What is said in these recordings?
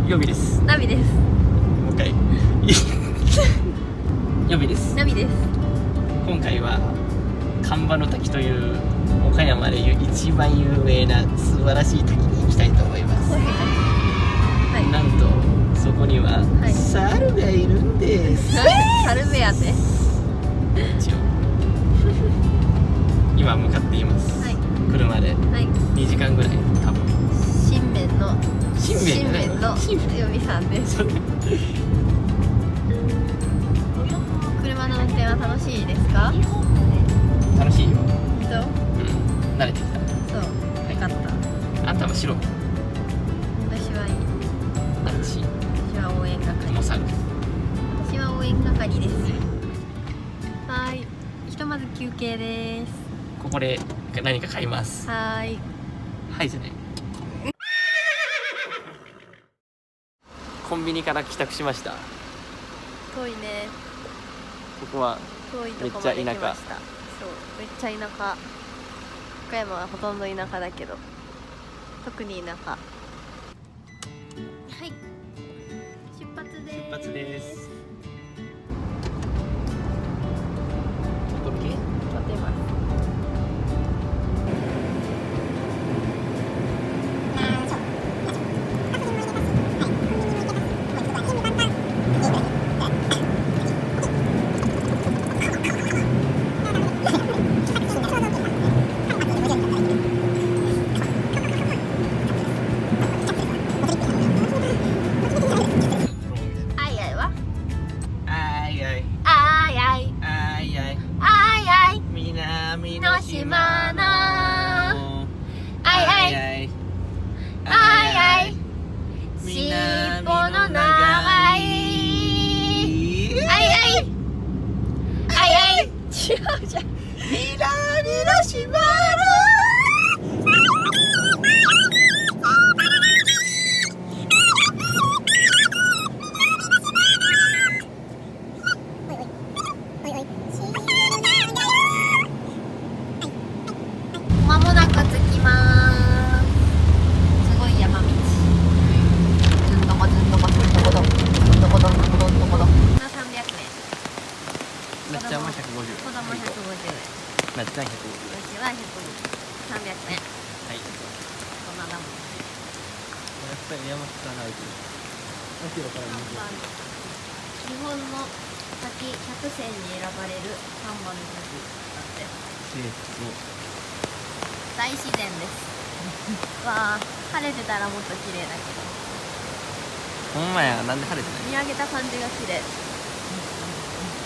予備です。ナビです。もう一回予備です。ナビです。今回は神場の滝という岡山でいう一番有名な素晴らしい滝に行きたいと思います。はい、なんとそこには猿がいるんです。猿目当て。一応今向かっています、はい、車で2時間ぐらい多分。新面の予備さんです。車の運転は楽しいですか？楽しいよ。本当？うん、慣れてきた。そう、よかった。あんたも白。私はいい。私は応援係。もさる。私は応援係です。はい、ひとまず休憩です。ここで何か買います。はいじゃない。コンビニから帰宅しました。遠いね。ここは遠いとこまで来ました。そう、めっちゃ田舎。岡山はほとんど田舎だけど、特に田舎。はい、出発です。撮る系？撮ってます。島のあいあい尻尾の長い違うじゃん。南の島のまもなく着きます。すごい山道。ずんどこ300円。なっちゃんは150。子供150円。なっちゃん150。私は150。300円。はい。そんなだもん。やっぱり山使わないと。日本の滝100選に選ばれる看板の滝だって。大自然です。わあ、晴れてたらもっと綺麗だけど。ほんまや、なんで晴れてない？見上げた感じが綺麗。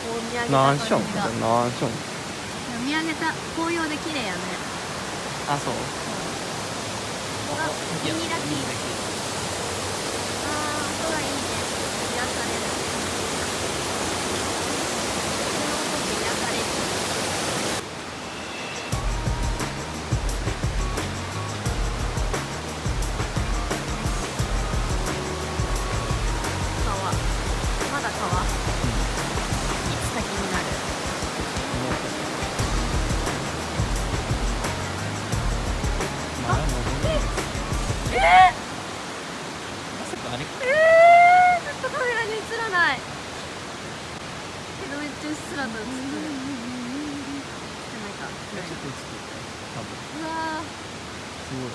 こう見上げた何感じが。見見上げた紅葉で綺麗やね。あ、そう。ここがミニラキ。ああ、音がいいね。癒される。この音で癒される。まだ川？いつ滝になる？ずっとカメラに映らないけどめっちゃうっすらと映ってる。ないか。ちょっと映ってる。多分。うわー、すごい。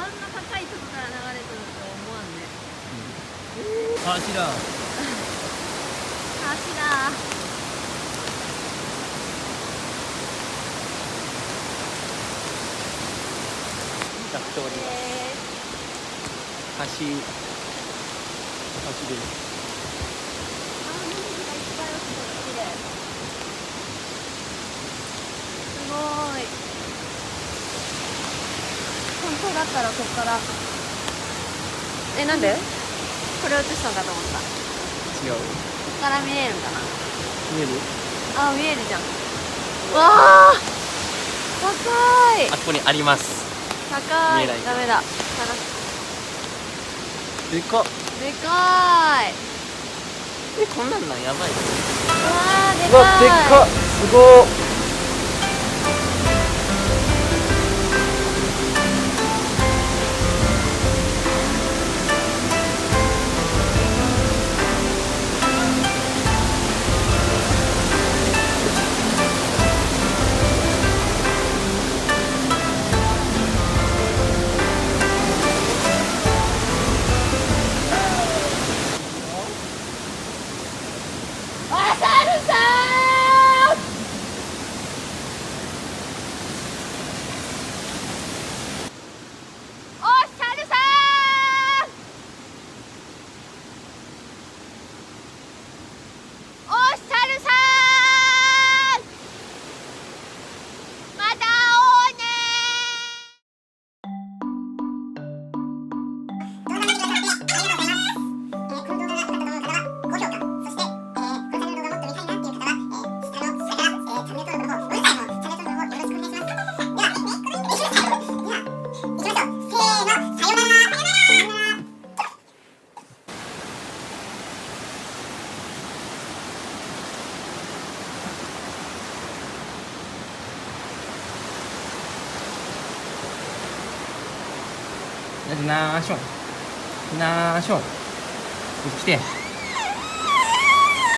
あんな高いとこから流れてると思わんね。橋だ。橋だ。やっております。橋です。あー、水がいっぱい落ちてる。綺麗。すごーい。本当だったらこっからなんでこれ映したのかと思った。違う。こっから見えるんかな。見える？あ、見えるじゃん。わあ、高い。あそこにあります。高い。見えない。ダメだ。でかっ。でかい。こんなんなんやばい。うわー、でかい。でかっ。すごっ。なーしょんなーしょんこっち来て